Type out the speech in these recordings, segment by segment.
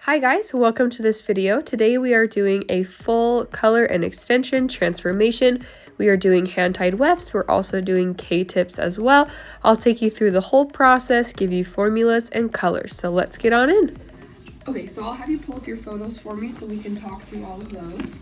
Hi guys, welcome to this video. Today we are doing a full color and extension transformation. We are doing hand-tied wefts. We're also doing Ktips as well. I'll take you through the whole process, give you formulas and colors. So let's get on in. Okay, so I'll have you pull up your photos for me so we can talk through all of those.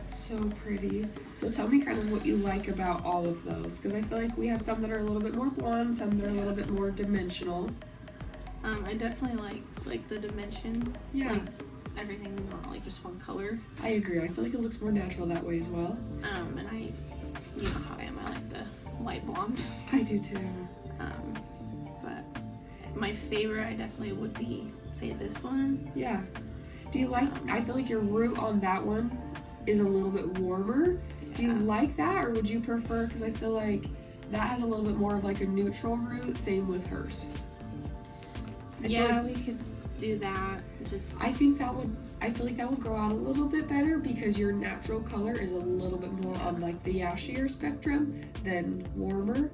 So pretty. So tell me kind of what you like about all of those, because I feel like we have some that are a little bit more blonde, some that are a little bit more dimensional. I definitely like the dimension. Yeah. Like everything not like just one color. I agree. I feel like it looks more natural that way as well. And you know how I am. I like the light blonde. I do too. But my favorite, I definitely would be say this one. Yeah. Do you like? I feel like your root on that one is a little bit warmer. Do you like that, or would you prefer? Because I feel like that has a little bit more of like a neutral root. Same with hers. Yeah, we could do that. I think that would. I feel like that would grow out a little bit better because your natural color is a little bit more on like the ashier spectrum than warmer.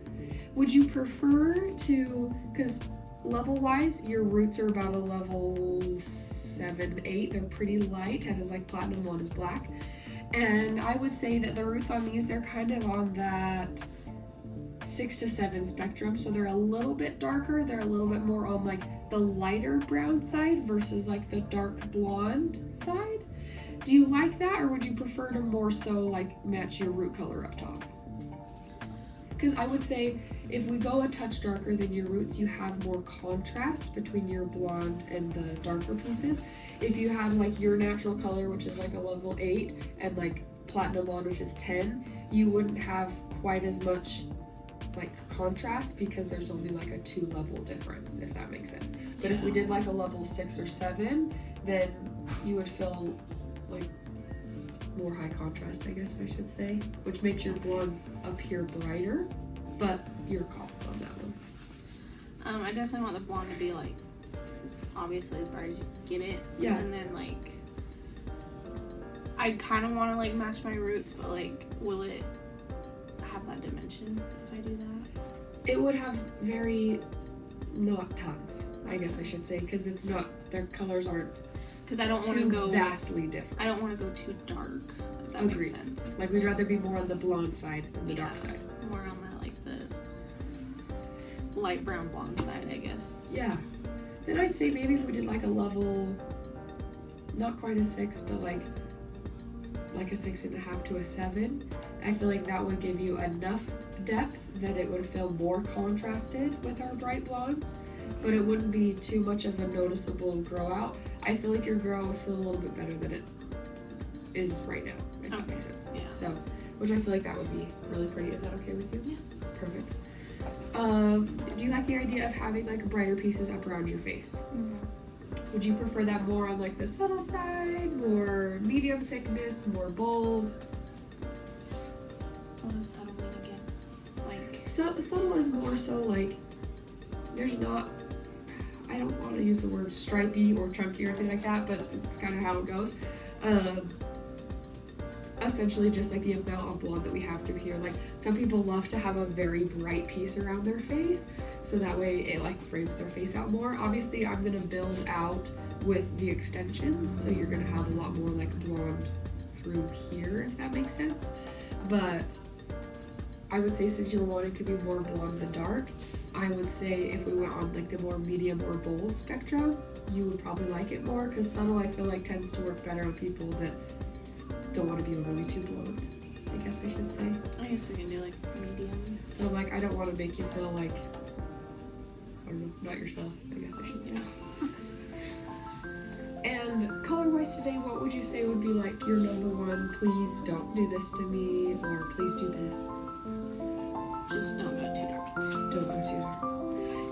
Would you prefer to? Because level-wise, your roots are about a level 7, 8. They're pretty light. 10 is like platinum, 1 is black. And I would say that the roots on these, they're kind of on that 6 to 7 spectrum. So they're a little bit darker. They're a little bit more on like the lighter brown side versus like the dark blonde side. Do you like that, or would you prefer to more so like match your root color up top? Because I would say if we go a touch darker than your roots, you have more contrast between your blonde and the darker pieces. If you had like your natural color, which is like a level 8, and like platinum blonde, which is 10, you wouldn't have quite as much like contrast because there's only like a 2-level difference, if that makes sense. But if we did like a level 6 or 7, then you would feel like more high contrast, I guess I should say, which makes your blondes appear brighter, but you're confident on that one. I definitely want the blonde to be like obviously as bright as you can get it. Yeah. And then like I kind of want to like match my roots, but like will it have that dimension if I do that? It would have not tons, I guess I should say, because it's not, their colors aren't. Because I don't want to go vastly different. I don't want to go too dark, if that Agreed. makes sense. Like we'd rather be more on the blonde side than the dark side. More on that like the light brown blonde side, I guess. Yeah. Then I'd say maybe if we did like a level, not quite a 6, but like a 6.5 to a 7. I feel like that would give you enough depth that it would feel more contrasted with our bright blondes, but it wouldn't be too much of a noticeable grow out. I feel like your grow would feel a little bit better than it is right now, if that makes sense. Yeah. So, which I feel like that would be really pretty. Is that okay with you? Yeah. Perfect. Do you like the idea of having like brighter pieces up around your face? Mm-hmm. Would you prefer that more on like the subtle side, more medium thickness, more bold? What does subtle mean again? Like Subtle is more so like there's not, I don't want to use the word stripy or chunky or anything like that, but it's kind of how it goes. Essentially just like the amount of blonde that we have through here. Like some people love to have a very bright piece around their face, so that way it like frames their face out more. Obviously I'm gonna build out with the extensions, so you're gonna have a lot more like blonde through here, if that makes sense. But I would say since you're wanting to be more blonde than dark, I would say if we went on like the more medium or bold spectrum, you would probably like it more, because subtle I feel like tends to work better on people that don't want to be overly too blonde, I guess I should say. I guess we can do like medium. But like I don't want to make you feel like, I don't know, not yourself, I guess I should say. Yeah. And color-wise today, what would you say would be like your number one, please don't do this to me, or please do this? Just don't go too dark. Don't go too dark.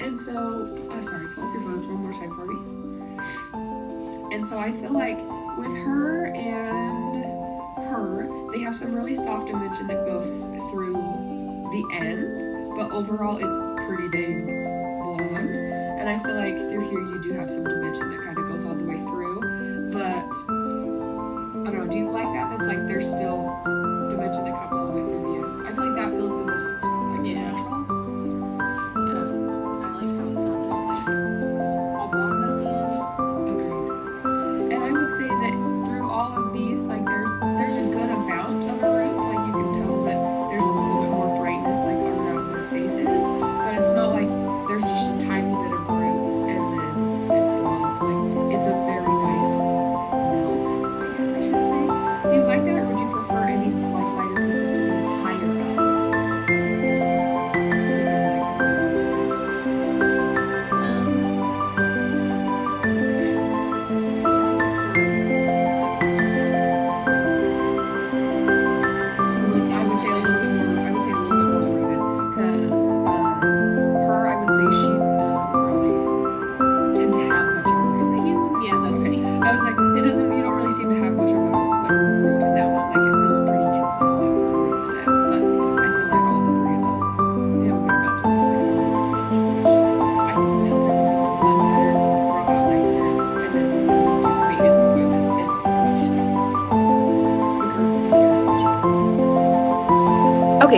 And so, sorry, pull up your photos one more time for me. And so I feel like with her and her, they have some really soft dimension that goes through the ends, but overall it's pretty dang blonde. And I feel like through here you do have some dimension that kind of goes all the way through, but I don't know, do you like that? That's like there's still dimension that comes all the way through the ends. I feel like that feels the most like natural. Yeah,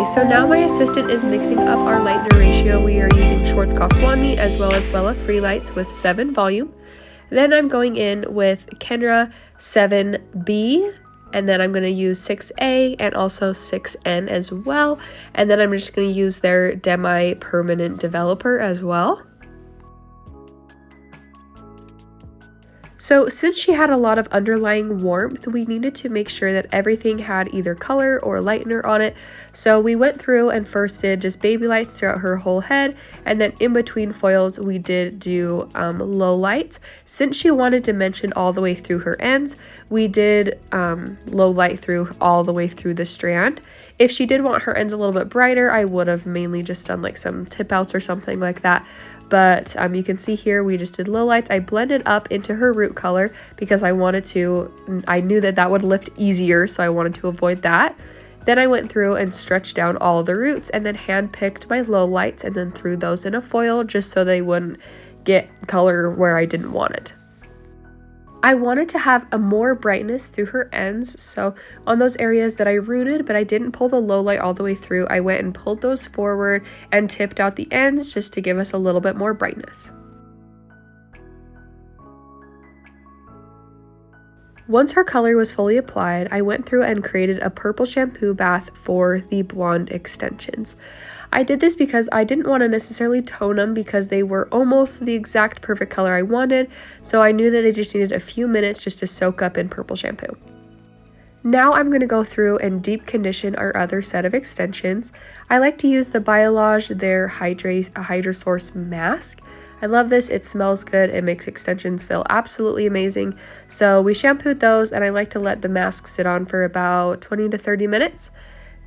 Okay, so now my assistant is mixing up our lightener ratio. We are using Schwarzkopf Blonde Me as well as Wella Free Lights with 7 volume. Then I'm going in with Kenra 7B, and then I'm going to use 6A and also 6N as well. And then I'm just going to use their Demi Permanent Developer as well. So since she had a lot of underlying warmth, we needed to make sure that everything had either color or lightener on it. So we went through and first did just baby lights throughout her whole head, and then in between foils we did do low lights. Since she wanted dimension all the way through her ends, we did low light through all the way through the strand. If she did want her ends a little bit brighter, I would have mainly just done like some tip outs or something like that. But you can see here we just did low lights. I blended up into her root color because I knew that that would lift easier, so I wanted to avoid that. Then I went through and stretched down all the roots and then hand picked my low lights and then threw those in a foil just so they wouldn't get color where I didn't want it. I wanted to have a more brightness through her ends, so on those areas that I rooted but I didn't pull the low light all the way through, I went and pulled those forward and tipped out the ends just to give us a little bit more brightness. Once her color was fully applied, I went through and created a purple shampoo bath for the blonde extensions. I did this because I didn't want to necessarily tone them because they were almost the exact perfect color I wanted, so I knew that they just needed a few minutes just to soak up in purple shampoo. Now I'm going to go through and deep condition our other set of extensions. I like to use the Biolage their Hydrosource mask. I love this, it smells good, it makes extensions feel absolutely amazing. So we shampooed those and I like to let the mask sit on for about 20 to 30 minutes.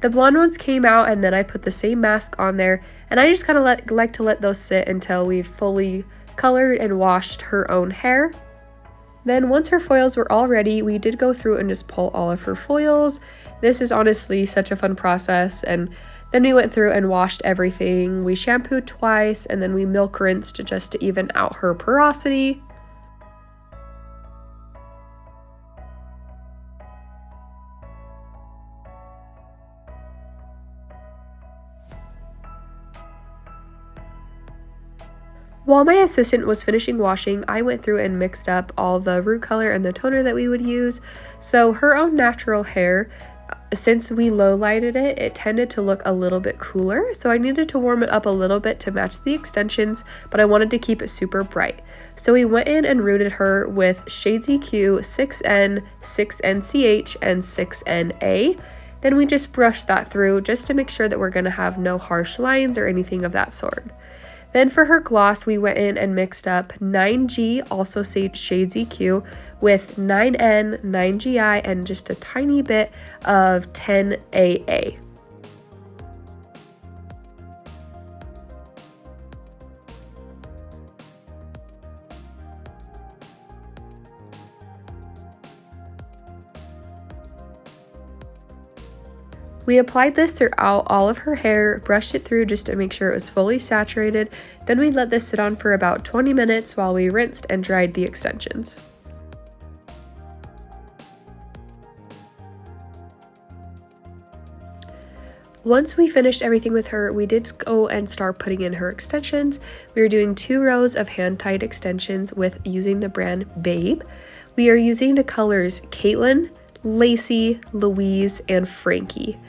The blonde ones came out and then I put the same mask on there, and I just kind of like to let those sit until we've fully colored and washed her own hair. Then once her foils were all ready, we did go through and just pull all of her foils. This is honestly such a fun process, and then we went through and washed everything. We shampooed twice and then we milk rinsed just to even out her porosity. While my assistant was finishing washing, I went through and mixed up all the root color and the toner that we would use. So her own natural hair, since we low lighted it, it tended to look a little bit cooler. So I needed to warm it up a little bit to match the extensions, but I wanted to keep it super bright. So we went in and rooted her with Shades EQ 6N, 6NCH, and 6NA. Then we just brushed that through just to make sure that we're going to have no harsh lines or anything of that sort. Then for her gloss, we went in and mixed up 9G, also Shades EQ, with 9N, 9GI, and just a tiny bit of 10AA. We applied this throughout all of her hair, brushed it through just to make sure it was fully saturated. Then we let this sit on for about 20 minutes while we rinsed and dried the extensions. Once we finished everything with her, we did go and start putting in her extensions. We were doing 2 rows of hand-tied extensions with using the brand Babe. We are using the colors Caitlin, Lacey, Louise, and Frankie.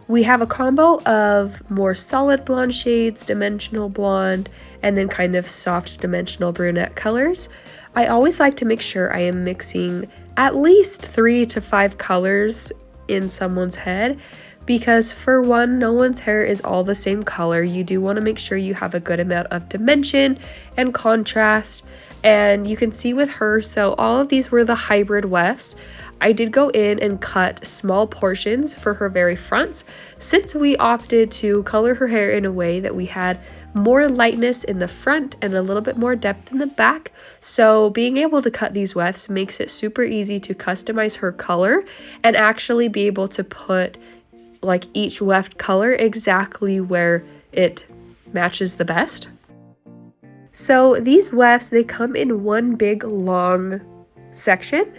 We have a combo of more solid blonde shades, dimensional blonde, and then kind of soft dimensional brunette colors. I always like to make sure I am mixing at least 3 to 5 colors in someone's head, because for one, no one's hair is all the same color. You do want to make sure you have a good amount of dimension and contrast. And you can see with her, so all of these were the hybrid wefts. I did go in and cut small portions for her very fronts, since we opted to color her hair in a way that we had more lightness in the front and a little bit more depth in the back. So being able to cut these wefts makes it super easy to customize her color and actually be able to put like each weft color exactly where it matches the best. So these wefts, they come in one big long section,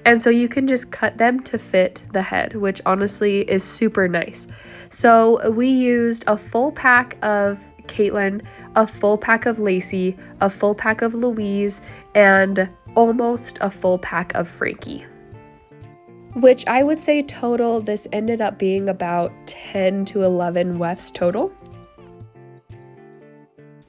And so you can just cut them to fit the head, which honestly is super nice. So we used a full pack of Caitlin, a full pack of Lacey, a full pack of Louise, and almost a full pack of Frankie. Which I would say total, this ended up being about 10 to 11 wefts total.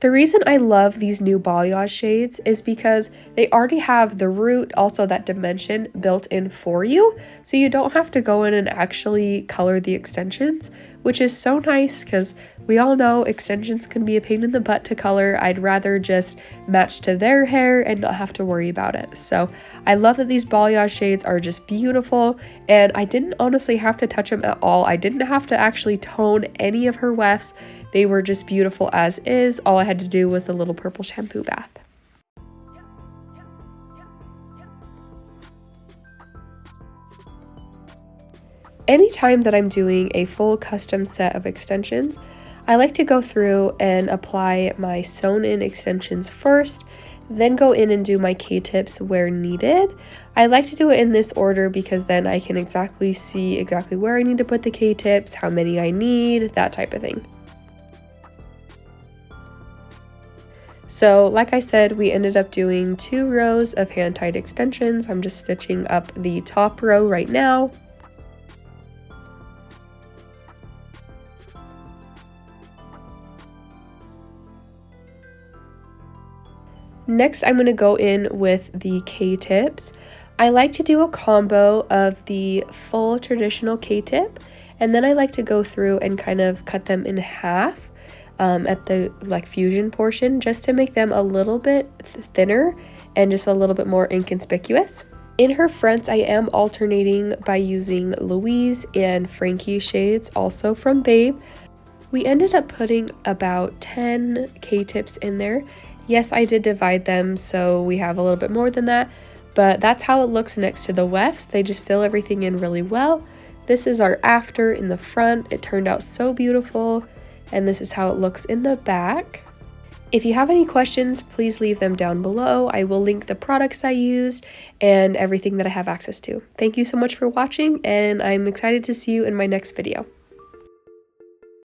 The reason I love these new balayage shades is because they already have the root, also that dimension built in for you, so you don't have to go in and actually color the extensions, which is so nice because we all know extensions can be a pain in the butt to color. I'd rather just match to their hair and not have to worry about it. So I love that these balayage shades are just beautiful, and I didn't honestly have to touch them at all. I didn't have to actually tone any of her wefts. They were just beautiful as is. All I had to do was the little purple shampoo bath. Anytime that I'm doing a full custom set of extensions, I like to go through and apply my sewn in extensions first, then go in and do my Ktips where needed. I like to do it in this order because then I can see exactly where I need to put the Ktips, how many I need, that type of thing. So like I said, we ended up doing 2 rows of hand-tied extensions. I'm just stitching up the top row right now. Next, I'm going to go in with the Ktips. I like to do a combo of the full traditional Ktip, and then I like to go through and kind of cut them in half at the fusion portion, just to make them a little bit thinner and just a little bit more inconspicuous. In her fronts, I am alternating by using Louise and Frankie shades, also from Babe. We ended up putting about 10 Ktips in there. Yes, I did divide them, so we have a little bit more than that, but that's how it looks next to the wefts. They just fill everything in really well. This is our after in the front. It turned out so beautiful, and this is how it looks in the back. If you have any questions, please leave them down below. I will link the products I used and everything that I have access to. Thank you so much for watching, and I'm excited to see you in my next video.